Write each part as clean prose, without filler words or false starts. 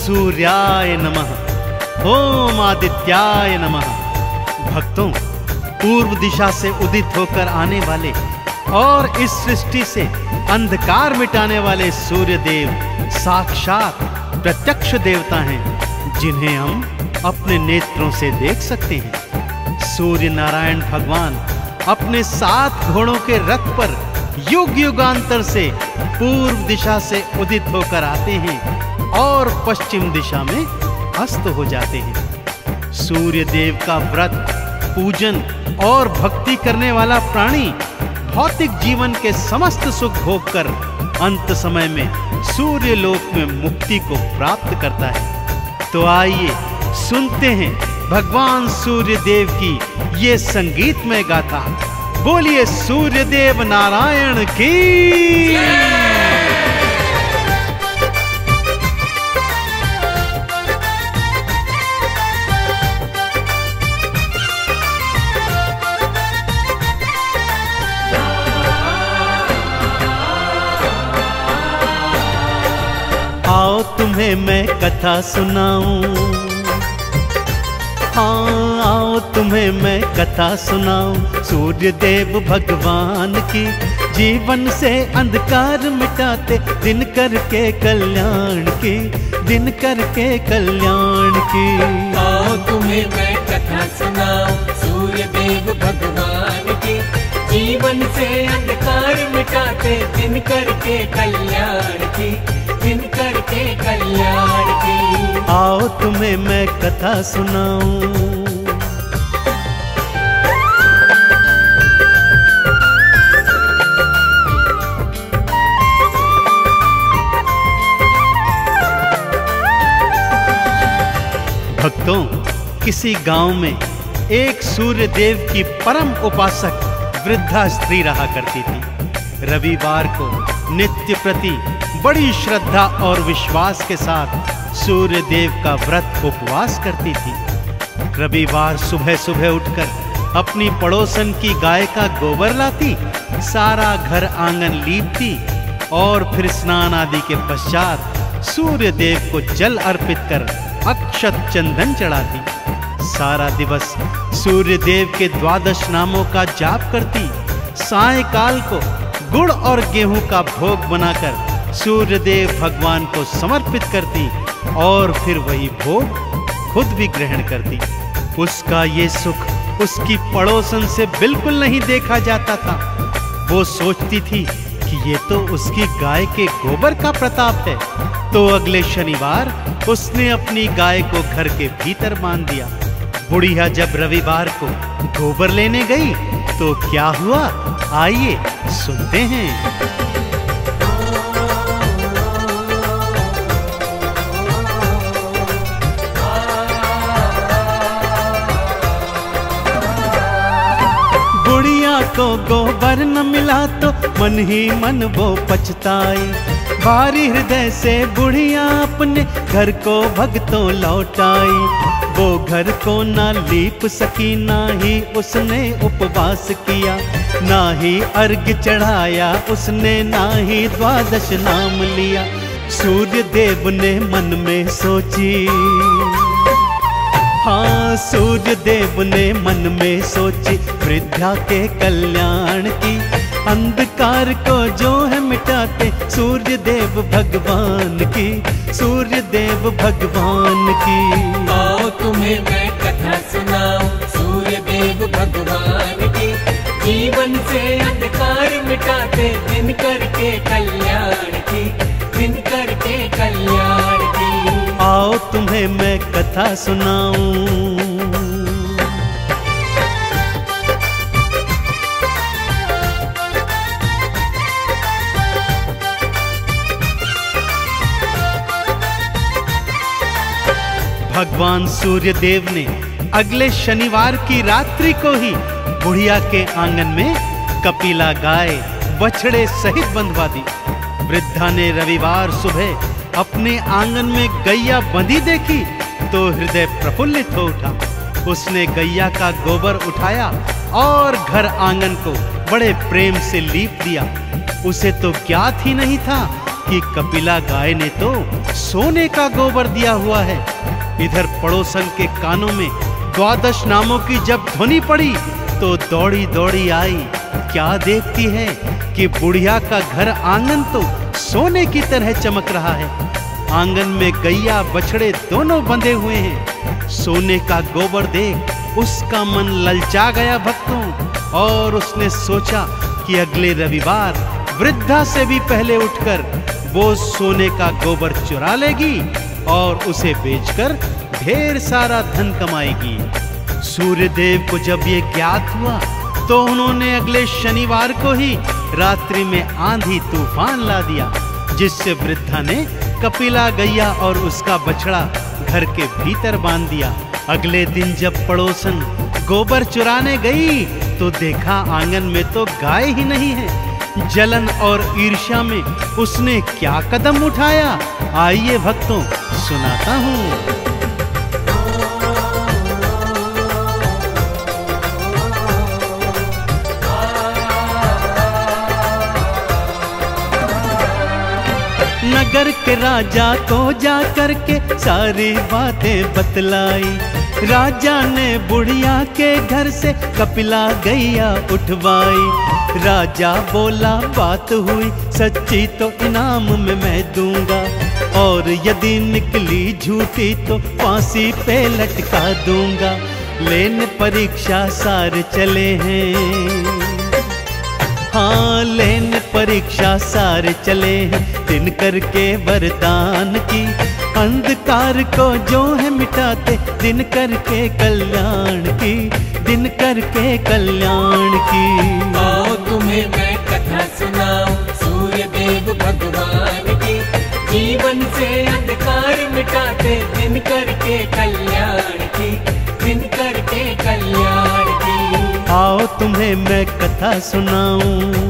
सूर्याय नमः, ओम आदित्याय नमः। भक्तों, पूर्व दिशा से उदित होकर आने वाले और इस सृष्टि से अंधकार मिटाने वाले सूर्य देव साक्षात प्रत्यक्ष देवता हैं, जिन्हें हम अपने नेत्रों से देख सकते हैं। सूर्य नारायण भगवान अपने 7 घोड़ों के रथ पर युग युगांतर से पूर्व दिशा से उदित होकर आते हैं और पश्चिम दिशा में अस्त हो जाते हैं। सूर्य देव का व्रत, पूजन और भक्ति करने वाला प्राणी भौतिक जीवन के समस्त सुख भोगकर अंत समय में सूर्य लोक में मुक्ति को प्राप्त करता है। तो आइए सुनते हैं भगवान सूर्य देव की ये संगीतमय गाथा। बोलिए सूर्य देव नारायण की। आओ तुम्हें मैं कथा सुनाऊं, हाँ आओ तुम्हें मैं कथा सुनाऊं सूर्य देव भगवान की। जीवन से अंधकार मिटाते दिन करके कल्याण की, दिन करके कल्याण की। आओ तुम्हें मैं कथा सुनाऊं सूर्य देव भगवान की। जीवन से अंधकार मिटाते दिन करके कल्याण की, दिन करके कल्याण की। आओ तुम्हें मैं कथा सुनाऊं। भक्तों, किसी गांव में एक सूर्य देव की परम उपासक वृद्धा स्त्री रहा करती थी। रविवार को नित्य प्रति बड़ी श्रद्धा और विश्वास के साथ सूर्य देव का व्रत उपवास करती थी। रविवार सुबह सुबह उठकर अपनी पड़ोसन की गाय का गोबर लाती, सारा घर आंगन लीपती और फिर स्नान आदि के पश्चात सूर्य देव को जल अर्पित कर अक्षत चंदन चढ़ाती। सारा दिवस सूर्य देव के 12 नामों का जाप करती। सायंकाल को गुड़ और गेहूं का भोग बनाकर सूर्य देव भगवान को समर्पित करती और फिर वही भोग खुद भी ग्रहण करती। उसका ये सुख उसकी पड़ोसन से बिल्कुल नहीं देखा जाता था। वो सोचती थी कि ये तो उसकी गाय के गोबर का प्रताप है। तो अगले शनिवार उसने अपनी गाय को घर के भीतर बांध दिया। बुढ़िया जब रविवार को गोबर लेने गई तो क्या हुआ, आइए सुनते हैं। बुढ़िया को गोबर न मिला तो मन ही मन वो पछताई। भारी हृदय से बुढ़िया अपने घर को भगतों लौटाई। वो घर को ना लीप सकी, ना ही उसने उपवास किया, ना ही अर्घ चढ़ाया उसने, ना ही 12 नाम लिया। सूर्य देव ने मन में सोची, हाँ सूर्य देव ने मन में सोची वृद्धा के कल्याण की। अंधकार को जो है मिटाते सूर्य देव भगवान की, सूर्य देव भगवान की। आओ तुम्हें मैं कथा सुनाऊं सूर्य देव भगवान की। जीवन से अंधकार मिटाते दिन करके कल्याण की, दिन करके कल्याण की। आओ तुम्हें मैं कथा सुनाऊं। भगवान सूर्य देव ने अगले शनिवार की रात्रि को ही बुढ़िया के आंगन में कपिला गाय बछड़े सहित बंधवा दी। वृद्धा ने रविवार सुबह अपने आंगन में गैया बंधी देखी तो हृदय प्रफुल्लित हो उठा। उसने गैया का गोबर उठाया और घर आंगन को बड़े प्रेम से लीप दिया। उसे तो ज्ञात ही नहीं था कि कपिला गाय ने तो सोने का गोबर दिया हुआ है। इधर पड़ोसन के कानों में द्वादश नामों की जब ध्वनि पड़ी तो दौड़ी दौड़ी आई। क्या देखती है कि बुढ़िया का घर आंगन तो सोने की तरह चमक रहा है। आंगन में गैया बछड़े दोनों बंधे हुए हैं। सोने का गोबर देख उसका मन ललचा गया भक्तों, और उसने सोचा कि अगले रविवार वृद्धा से भी पहले उठकर वो सोने का गोबर चुरा लेगी और उसे बेचकर ढेर सारा धन कमाएगी। सूर्यदेव को जब ये ज्ञात हुआ तो उन्होंने अगले शनिवार को ही रात्रि में आंधी तूफान ला दिया, जिससे वृद्धा ने कपिला गैया और उसका बछड़ा घर के भीतर बांध दिया। अगले दिन जब पड़ोसन गोबर चुराने गई तो देखा आंगन में तो गाय ही नहीं है। जलन और ईर्ष्या में उसने क्या कदम उठाया, आइए भक्तों सुनाता हूँ। नगर के राजा को जा करके सारी बातें बतलाई। राजा ने बुढ़िया के घर से कपिला गैया उठवाई। राजा बोला बात हुई सच्ची तो इनाम में मैं दूंगा, और यदि निकली झूठी तो फांसी पे लटका दूंगा। लेने परीक्षा सारे चले हैं, हाँ लेने परीक्षा सारे चले हैं। दिन करके वरदान की अंधकार को जो है मिटाते, दिन करके कल्याण की, दिन करके कल्याण की। आओ तुम्हें मैं कथा सुनाऊं सूर्यदेव भगवान की, जीवन से अंधकार मिटाते, दिन करके कल्याण की, दिन करके कल्याण की। आओ तुम्हें मैं कथा सुनाऊं।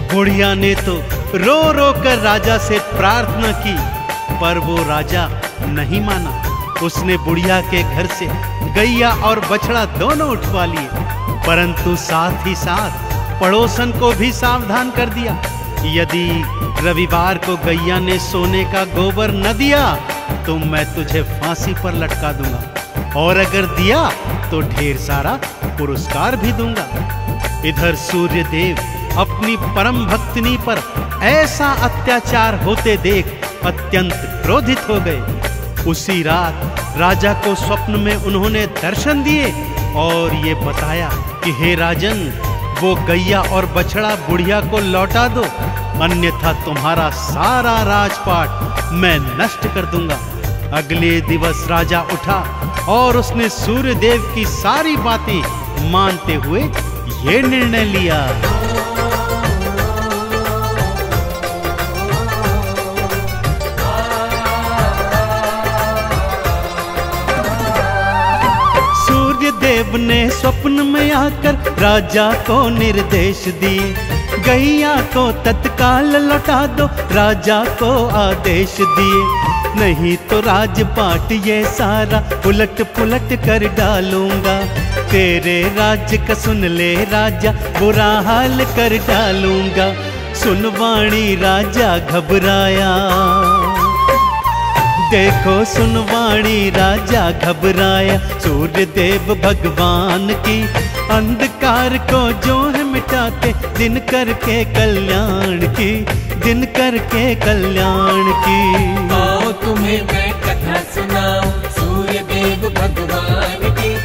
बुढ़िया ने तो रो रो कर राजा से प्रार्थना की, पर वो राजा नहीं माना। उसने बुढ़िया के घर से गैया और बछड़ा दोनों उठवा लिए, परंतु साथ ही साथ पड़ोसन को भी सावधान कर दिया। यदि रविवार को गैया ने सोने का गोबर न दिया तो मैं तुझे फांसी पर लटका दूंगा, और अगर दिया तो ढेर सारा पुरस्कार भी दूंगा। इधर सूर्यदेव अपनी परम भक्तिनी पर ऐसा अत्याचार होते देख अत्यंत क्रोधित हो गए। उसी रात राजा को स्वप्न में उन्होंने दर्शन दिए और ये बताया कि हे राजन, वो गैया और बछड़ा बुढ़िया को लौटा दो, अन्यथा तुम्हारा सारा राजपाट मैं नष्ट कर दूंगा। अगले दिवस राजा उठा और उसने सूर्यदेव की सारी बातें मानते हुए ये निर्णय लिया। सूर्यदेव ने स्वप्न में आकर राजा को निर्देश दिए, गैया को तत्काल लौटा दो, राजा को आदेश दिए। नहीं तो राजपाट ये सारा उलट पुलट कर डालूंगा, तेरे राज्य का सुन ले राजा, बुरा हाल कर डालूंगा। सुनवाणी राजा घबराया, देखो सुनवाणी राजा घबराया। सूर्यदेव भगवान की अंधकार को जो है मिटाते, दिन करके कल्याण की, दिन करके कल्याण की। आओ तुम्हें मैं कथा सुनाऊं सूर्यदेव भगवान की,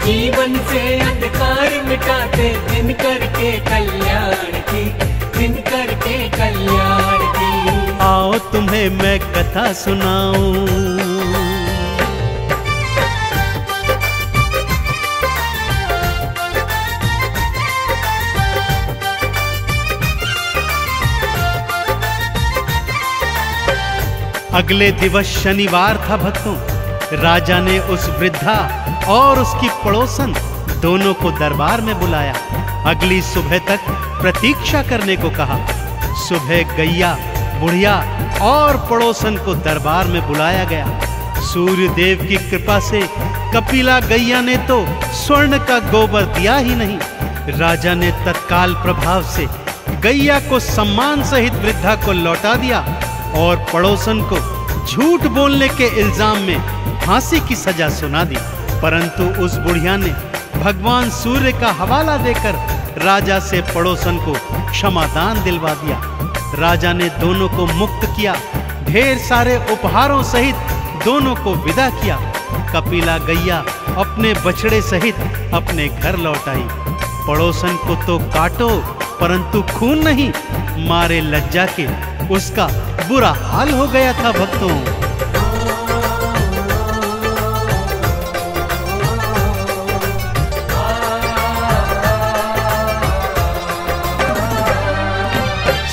जीवन से अंधकार मिटाते, दिन करके कल्याण की, दिन करके कल्याण की। आओ तुम्हें मैं कथा सुनाऊं। अगले दिवस शनिवार था भक्तों। राजा ने उस वृद्धा और उसकी पड़ोसन दोनों को दरबार में बुलाया। अगली सुबह तक प्रतीक्षा करने को कहा। सुबह गैया बुढ़िया और पड़ोसन को दरबार में बुलाया गया। सूर्य देव की कृपा से कपिला गैया ने तो स्वर्ण का गोबर दिया ही नहीं। राजा ने तत्काल प्रभाव से गैया को सम्मान सहित वृद्धा को लौटा दिया और पड़ोसन को झूठ बोलने के इल्जाम में फांसी की सजा सुना दी। परंतु उस बुढ़िया ने भगवान सूर्य का हवाला देकर राजा से पड़ोसन को क्षमादान दिलवा दिया। राजा ने दोनों को मुक्त किया, ढेर सारे उपहारों सहित दोनों को विदा किया। कपिला गैया अपने बछड़े सहित अपने घर लौट आई। पड़ोसन को तो काटो परंतु खून नहीं, मारे लज्जा के उसका बुरा हाल हो गया था। भक्तों,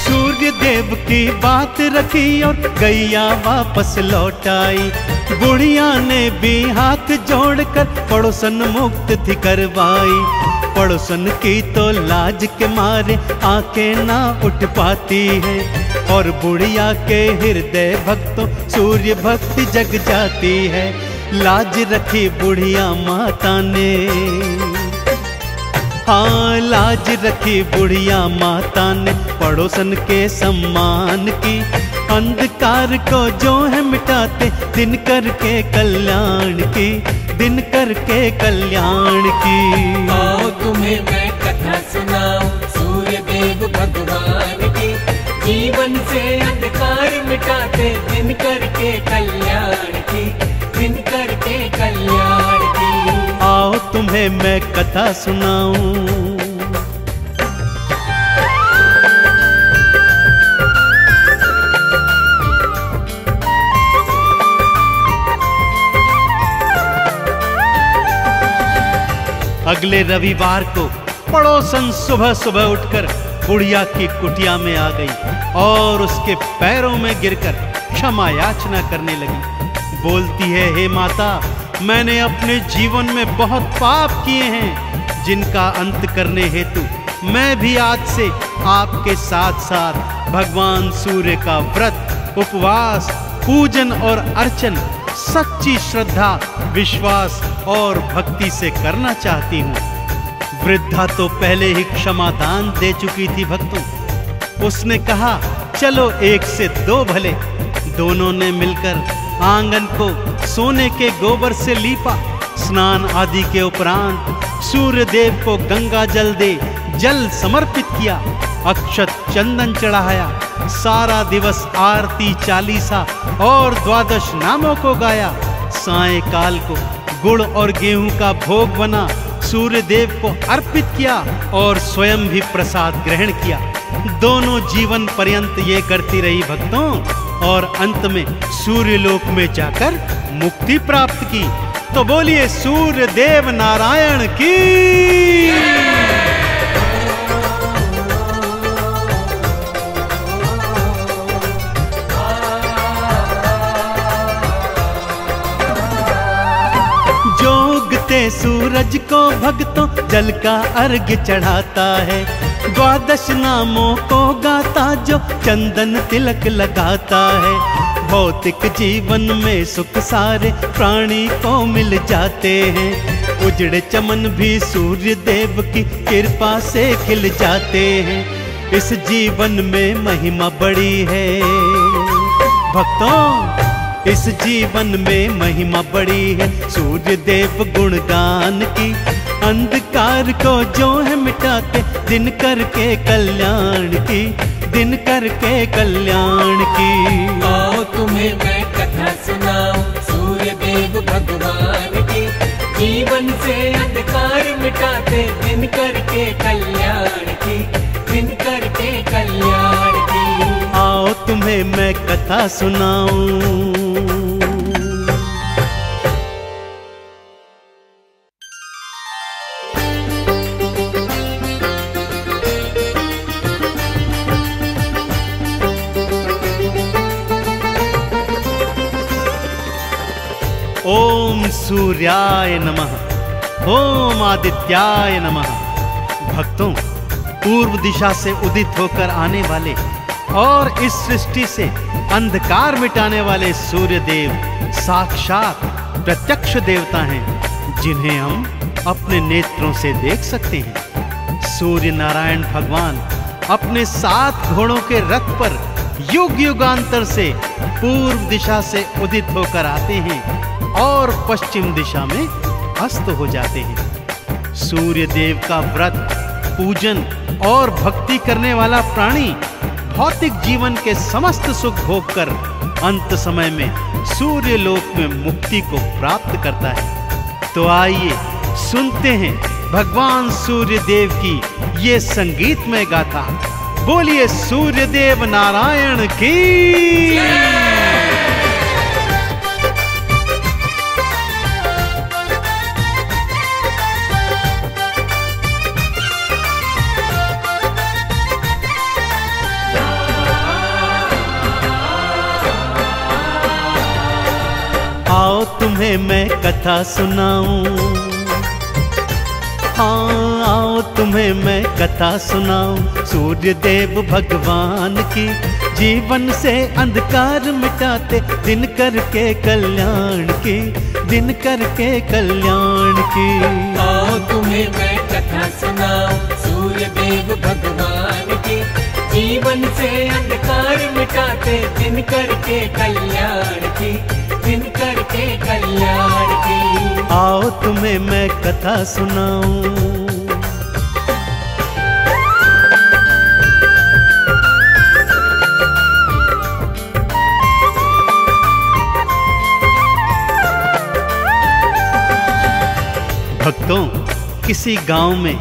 सूर्य देव की बात रखी और गैया वापस लौट आई। बुढ़िया ने भी हाथ जोड़कर पड़ोसन मुक्त थी करवाई। पड़ोसन की तो लाज के मारे आंखें ना उठ पाती है और बुढ़िया के हृदय भक्तों सूर्य भक्ति जग जाती है। लाज रखी बुढ़िया माता ने, हाँ लाज रखी बुढ़िया माता ने पड़ोसन के सम्मान की। अंधकार को जो है मिटाते दिन करके कल्याण की, दिन करके कल्याण की। आओ तुम्हें मैं कथा सुनाऊं सूर्य देव भगवान की। जीवन से अंधकार मिटाते दिन करके कल्याण की, दिन करके कल्याण की। आओ तुम्हें मैं कथा सुनाऊं। अगले रविवार को पड़ोसन सुबह सुबह उठकर बुढ़िया की कुटिया में आ गई और उसके पैरों में गिरकर क्षमा याचना करने लगी। बोलती है, हे माता, मैंने अपने जीवन में बहुत पाप किए हैं जिनका अंत करने हेतु मैं भी आज से आपके साथ साथ भगवान सूर्य का व्रत, उपवास, पूजन और अर्चन सच्ची श्रद्धा, विश्वास और भक्ति से करना चाहती हूँ। वृद्धा तो पहले ही क्षमादान दे चुकी थी भक्तों। उसने कहा, चलो एक से दो भले। दोनों ने मिलकर आंगन को सोने के गोबर से लीपा। स्नान आदि के उपरांत सूर्य देव को गंगा जल दे जल समर्पित किया, अक्षत चंदन चढ़ाया। सारा दिवस आरती, चालीसा और द्वादश नामों को गाया। सायंकाल को गुड़ और गेहूं का भोग बना सूर्य देव को अर्पित किया और स्वयं भी प्रसाद ग्रहण किया। दोनों जीवन पर्यंत ये करती रही भक्तों और अंत में सूर्य लोक में जाकर मुक्ति प्राप्त की। तो बोलिए सूर्य देव नारायण की। सूरज को भक्तों जल का अर्घ्य चढ़ाता है। द्वादश नामों को गाता जो चंदन तिलक लगाता है। भौतिक जीवन में सुख सारे प्राणी को मिल जाते हैं। उजड़े चमन भी सूर्य देव की कृपा से खिल जाते हैं। इस जीवन में महिमा बड़ी है भक्तों, इस जीवन में महिमा बड़ी है सूर्य देव गुणगान की। अंधकार को जो है मिटाते दिन करके कल्याण की, दिन करके कल्याण की। आओ तुम्हें मैं कथा सुनाऊं सूर्य देव भगवान की। जीवन से अंधकार मिटाते दिन करके कल्याण की, दिन करके कल्याण की। आओ तुम्हें मैं कथा सुनाऊं। ओम सूर्याय नमः, ओम आदित्याय नमः। भक्तों, पूर्व दिशा से उदित होकर आने वाले और इस सृष्टि से अंधकार मिटाने वाले सूर्य देव साक्षात प्रत्यक्ष देवता हैं, जिन्हें हम अपने नेत्रों से देख सकते हैं। सूर्य नारायण भगवान अपने 7 घोड़ों के रथ पर युग युगांतर से पूर्व दिशा से उदित होकर आते हैं और पश्चिम दिशा में अस्त हो जाते हैं। सूर्य देव का व्रत, पूजन और भक्ति करने वाला प्राणी भौतिक जीवन के समस्त सुख भोग कर अंत समय में सूर्य लोक में मुक्ति को प्राप्त करता है। तो आइए सुनते हैं भगवान सूर्य देव की ये संगीतमय गाथा। बोलिए सूर्य देव नारायण की। आओ तुम्हें मैं कथा सुनाऊं, हाँ आओ तुम्हें मैं कथा सुनाऊं सूर्य देव भगवान की। जीवन से अंधकार मिटाते दिन करके कल्याण की, दिन करके कल्याण की। आओ तुम्हें मैं कथा सुनाऊं सूर्य देव भगवान की। जीवन से अंधकार मिटाते दिन करके कल्याण की, दिन करके कल्याण की। आओ तुम्हें मैं कथा सुनाऊं। भक्तों, किसी गांव में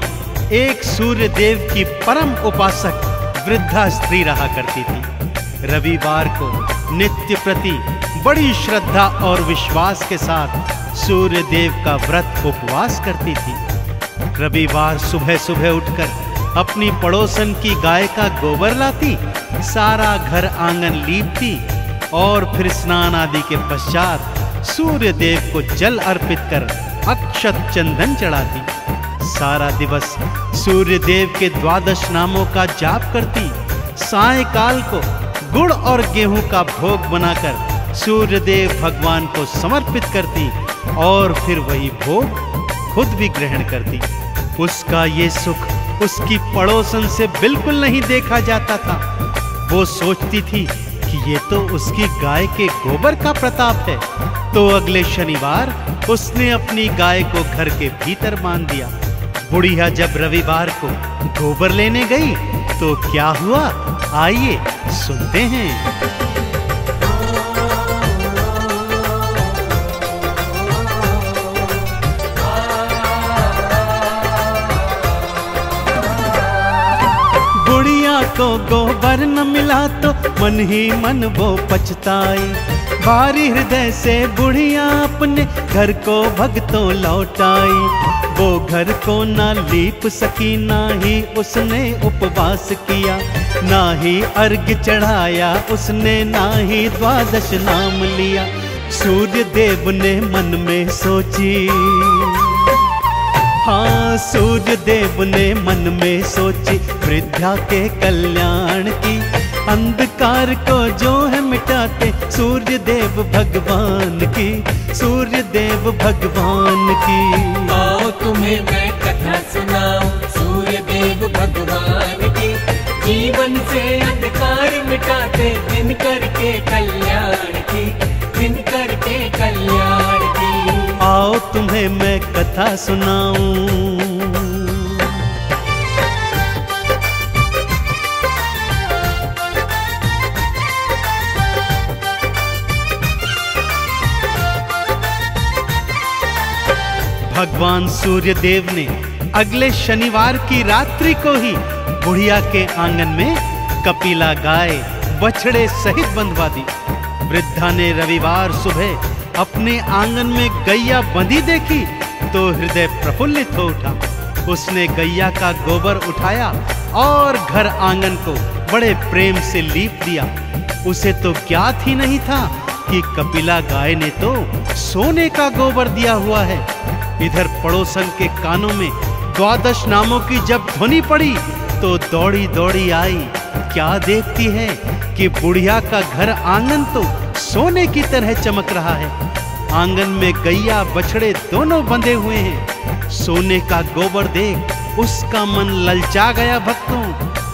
एक सूर्य देव की परम उपासक वृद्धा स्त्री रहा करती थी। रविवार को नित्य प्रति बड़ी श्रद्धा और विश्वास के साथ सूर्य देव का व्रत उपवास करती थी। रविवार सुबह सुबह उठकर अपनी पड़ोसन की गाय का गोबर लाती, सारा घर आंगन लीपती और फिर स्नान आदि के पश्चात सूर्य देव को जल अर्पित कर अक्षत चंदन चढ़ाती। सारा दिवस सूर्य देव के 12 नामों का जाप करती। सायंकाल को गुड़ और गेहूं का भोग बनाकर सूर्य देव भगवान को समर्पित करती और फिर वही भोग खुद भी ग्रहण करती। उसका ये सुख उसकी पड़ोसन से बिल्कुल नहीं देखा जाता था। वो सोचती थी कि ये तो उसकी गाय के गोबर का प्रताप है। तो अगले शनिवार उसने अपनी गाय को घर के भीतर बांध दिया। बुढ़िया जब रविवार को गोबर लेने गई तो क्या हुआ, आइए सुनते हैं। बुढ़िया को गोबर न मिला तो मन ही मन वो पछताई। भारी हृदय से बुढ़िया अपने घर को भगतों लौटाई। वो घर को ना लीप सकी, ना ही उसने उपवास किया, ना ही अर्घ चढ़ाया उसने, ना ही 12 नाम लिया। सूर्य देव ने मन में सोची, हाँ सूर्य देव ने मन में सोची वृद्धा के कल्याण की। अंधकार को जो है मिटाते सूर्य देव भगवान की, सूर्य देव भगवान की। आओ तुम्हें मैं कथा सुनाऊं सूर्य देव भगवान की। जीवन से अंधकार मिटाते दिन करके कल्याण की, दिन करके कल्याण की। आओ तुम्हें मैं कथा सुनाऊं। भगवान सूर्य देव ने अगले शनिवार की रात्रि को ही बुढ़िया के आंगन में कपिला गाय बछड़े सहित बंधवा दी। वृद्धा ने रविवार सुबह अपने आंगन में गैया बंधी देखी तो हृदय प्रफुल्लित हो उठा। उसने गैया का गोबर उठाया और घर आंगन को बड़े प्रेम से लीप दिया। उसे तो ज्ञात ही नहीं था कि कपिला गाय ने तो सोने का गोबर दिया हुआ है। इधर पड़ोसन के कानों में 12 नामों की जब ध्वनि पड़ी तो दौड़ी दौड़ी आई क्या देखती है कि बुढ़िया का घर आंगन तो सोने की तरह चमक रहा है। आंगन में गैया बछड़े दोनों बंधे हुए हैं। सोने का गोबर देख उसका मन ललचा गया भक्तों,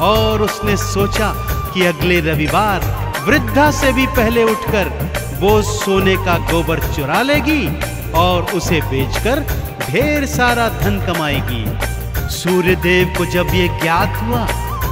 और उसने सोचा कि अगले रविवार वृद्धा से भी पहले उठकर वो सोने का गोबर चुरा लेगी और उसे बेचकर ढेर सारा धन कमाएगी। सूर्यदेव को जब ये ज्ञात हुआ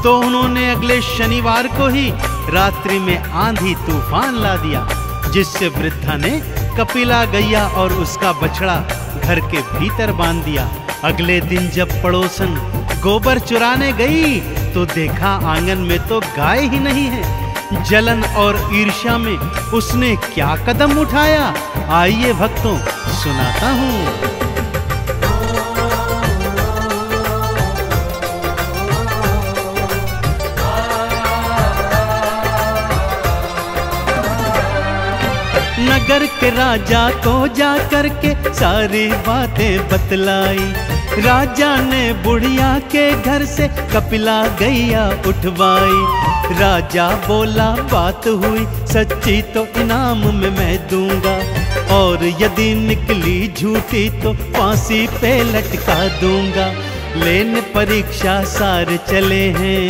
तो उन्होंने अगले शनिवार को ही रात्रि में आंधी तूफान ला दिया, जिससे वृद्धा ने कपिला गैया और उसका बछड़ा घर के भीतर बांध दिया। अगले दिन जब पड़ोसन गोबर चुराने गई तो देखा आंगन में तो गाय ही नहीं है। जलन और ईर्ष्या में उसने क्या कदम उठाया, आइए भक्तों सुनाता हूँ। नगर के राजा को जा करके सारी बातें बतलाई। राजा ने बुढ़िया के घर से कपिला गैया उठवाई। राजा बोला बात हुई सच्ची तो इनाम में मैं दूंगा, और यदि निकली झूठी तो फांसी पे लटका दूंगा। लेने परीक्षा सारे चले हैं,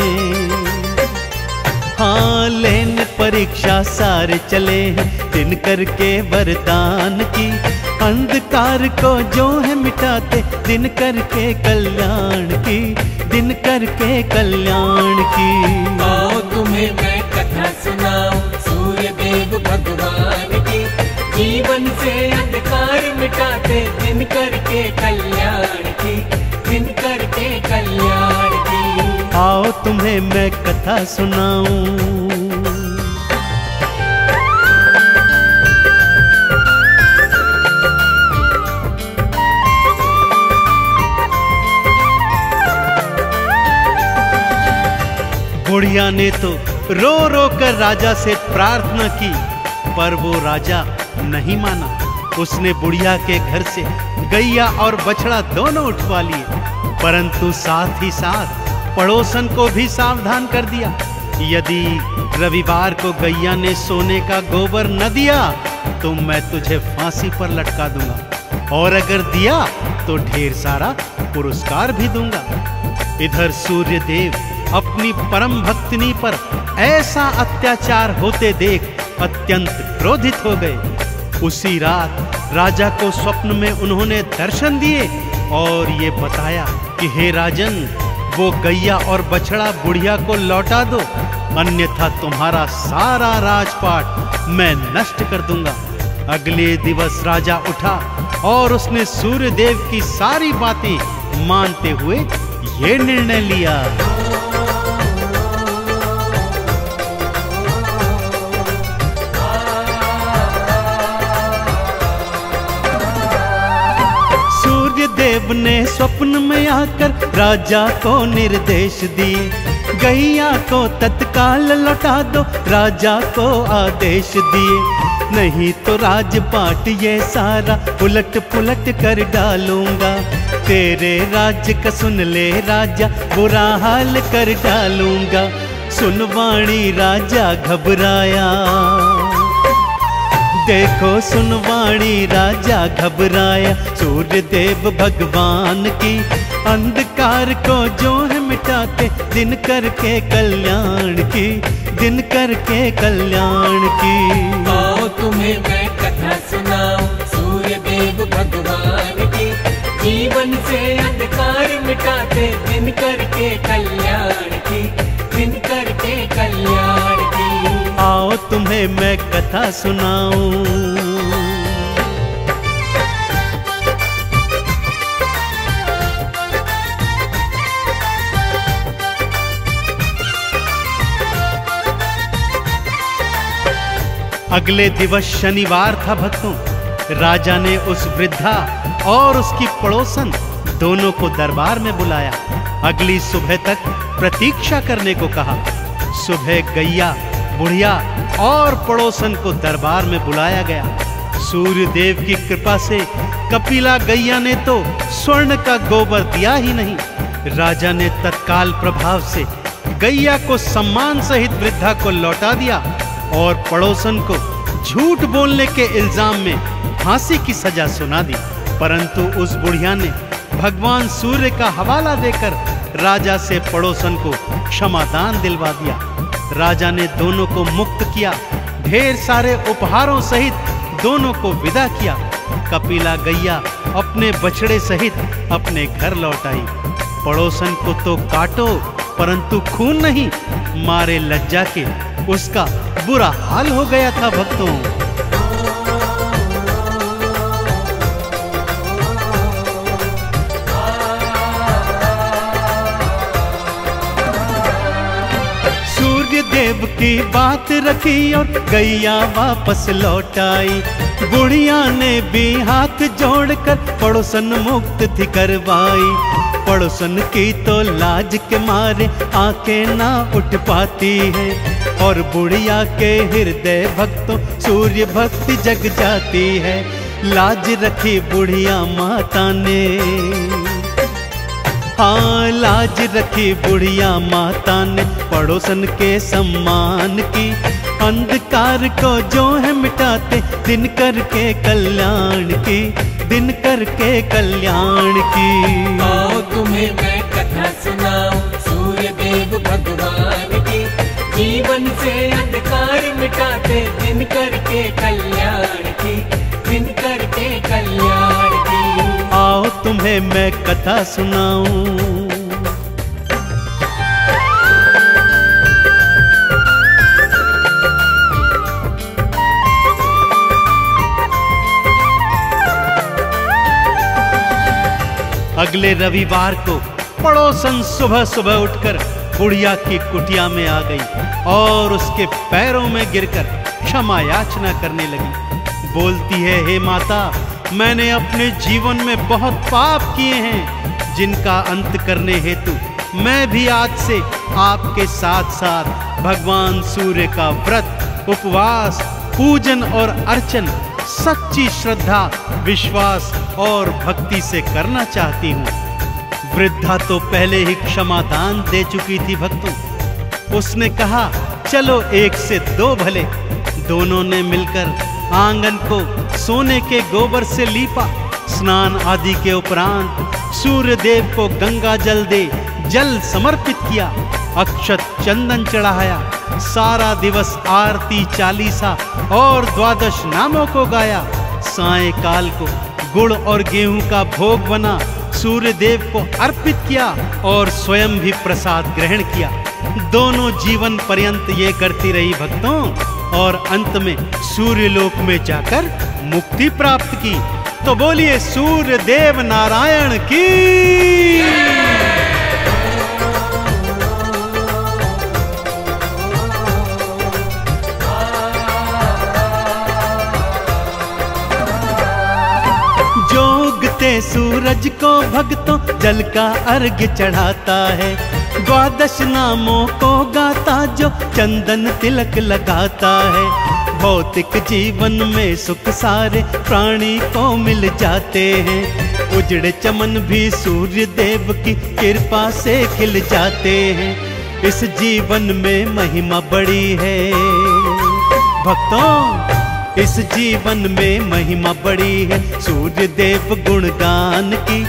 हाँ लेने परीक्षा सारे चले हैं। दिन करके वरदान की अंधकार को जो है मिटाते, दिन करके कल्याण की, दिन करके कल्याण की। आओ तुम्हें मैं कथा सुनाऊं सूर्य देव भगवान की, जीवन से अंधकार मिटाते, दिन करके कल्याण की, दिन करके कल्याण की। आओ तुम्हें मैं कथा सुनाऊं। बुढ़िया ने तो रो रो कर राजा से प्रार्थना की, पर वो राजा नहीं माना। उसने बुढ़िया के घर से गैया और बछड़ा दोनों उठवा लिए, परंतु साथ ही साथ पड़ोसन को भी सावधान कर दिया, यदि रविवार को गैया ने सोने का गोबर न दिया तो मैं तुझे फांसी पर लटका दूंगा, और अगर दिया तो ढेर सारा पुरस्कार भी दूंगा। इधर सूर्यदेव अपनी परम भक्तिनी पर ऐसा अत्याचार होते देख अत्यंत क्रोधित हो गए। उसी रात राजा को स्वप्न में उन्होंने दर्शन दिए और ये बताया कि हे राजन, वो गैया और बछड़ा बुढ़िया को लौटा दो, अन्यथा तुम्हारा सारा राजपाट मैं नष्ट कर दूंगा। अगले दिवस राजा उठा और उसने सूर्यदेव की सारी बातें मानते हुए ये निर्णय लिया। सूर्यदेव ने स्वप्न में आकर राजा को निर्देश दिए, गैया को तत्काल लौटा दो, राजा को आदेश दिए, नहीं तो राजपाट ये सारा उलट पुलट कर डालूंगा। तेरे राज्य का सुन ले राजा, बुरा हाल कर डालूंगा। सुनवाणी राजा घबराया, देखो सुनवाणी राजा घबराया। सूर्यदेव भगवान की अंधकार को जो है मिटाते, दिन करके कल्याण की, दिन करके कल्याण की। आओ तुम्हें मैं कथा सुनाऊं सूर्यदेव भगवान की, जीवन से अंधकार मिटाते, दिन करके कल्याण की, दिन करके कल्याण की। आओ तुम्हें मैं कथा सुनाऊं। अगले दिवस शनिवार था भक्तों। राजा ने उस वृद्धा और उसकी पड़ोसन दोनों को दरबार में बुलाया। अगली सुबह तक प्रतीक्षा करने को कहा। सुबह गैया, बुढ़िया और पड़ोसन को दरबार में बुलाया गया। सूर्यदेव की कृपा से कपिला गैया ने तो स्वर्ण का गोबर दिया ही नहीं। राजा ने तत्काल प्रभाव से गैया को सम्मान सहित वृद्धा को लौटा दिया और पड़ोसन को झूठ बोलने के इल्जाम में फांसी की सजा सुना दी। परंतु उस बुढ़िया ने भगवान सूर्य का हवाला देकर राजा से पड़ोसन को क्षमादान दिलवा दिया। राजा ने दोनों को मुक्त किया, ढेर सारे उपहारों सहित दोनों को विदा किया। कपिला गैया अपने बछड़े सहित अपने घर लौट आई। पड़ोसन को तो काटो परंतु खून नहीं, मारे लज्जा के उसका बुरा हाल हो गया था भक्तों। सूर्य देव की बात रखी और गैया वापस लौट आई। बुढ़िया ने भी हाथ जोड़कर पड़ोसन मुक्त थी करवाई। पड़ोसन की तो लाज के मारे आंखें ना उठ पाती है और बुढ़िया के हृदय भक्तों सूर्य भक्ति जग जाती है। लाज रखी बुढ़िया माता ने, हाँ लाज रखी बुढ़िया माता ने पड़ोसन के सम्मान की। अंधकार को जो है मिटाते दिन करके कल्याण की, दिन करके कल्याण की। आओ तुम्हें मैं कथा सुनाऊं सूर्य देव भगवान की। जीवन से अंधकार मिटाते दिन करके कल्याण की, दिन करके कल्याण की। आओ तुम्हें मैं कथा सुनाऊं। अगले रविवार को पड़ोसन सुबह सुबह उठकर बुढ़िया की कुटिया में आ गई और उसके पैरों में गिरकर क्षमा याचना करने लगी। बोलती है, हे माता, मैंने अपने जीवन में बहुत पाप किए हैं जिनका अंत करने हेतु मैं भी आज से आपके साथ साथ भगवान सूर्य का व्रत, उपवास, पूजन और अर्चन सच्ची श्रद्धा, विश्वास और भक्ति से करना चाहती हूँ। वृद्धा तो पहले ही क्षमादान दे चुकी थी भक्तों। उसने कहा, चलो एक से दो भले। दोनों ने मिलकर आंगन को सोने के गोबर से लीपा। स्नान आदि के उपरांत सूर्य देव को गंगा जल दे जल समर्पित किया, अक्षत चंदन चढ़ाया। सारा दिवस आरती, चालीसा और द्वादश नामों को गाया। सायंकाल को गुड़ और गेहूं का भोग बना सूर्य देव को अर्पित किया और स्वयं भी प्रसाद ग्रहण किया। दोनों जीवन पर्यंत ये करती रही भक्तों और अंत में सूर्य लोक में जाकर मुक्ति प्राप्त की। तो बोलिए सूर्य देव नारायण की। जोगते सूरज को भक्तों जल का अर्घ्य चढ़ाता है। द्वादश नामों को गाता जो चंदन तिलक लगाता है। भौतिक जीवन में सुख सारे प्राणी को मिल जाते हैं। उजड़े चमन भी सूर्य देव की कृपा से खिल जाते हैं। इस जीवन में महिमा बड़ी है भक्तों, इस जीवन में महिमा बड़ी है सूर्य देव गुणगान की।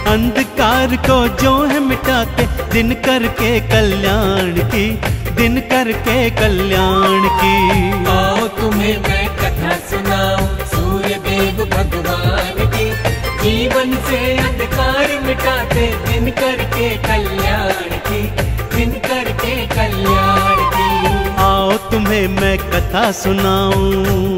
अंधकार को जो है मिटाते दिन करके कल्याण की, दिन करके कल्याण की। आओ तुम्हें मैं कथा सुनाऊं सूर्य देव भगवान की। जीवन से अंधकार मिटाते दिन करके कल्याण की, दिन करके कल्याण की। आओ तुम्हें मैं कथा सुनाऊं।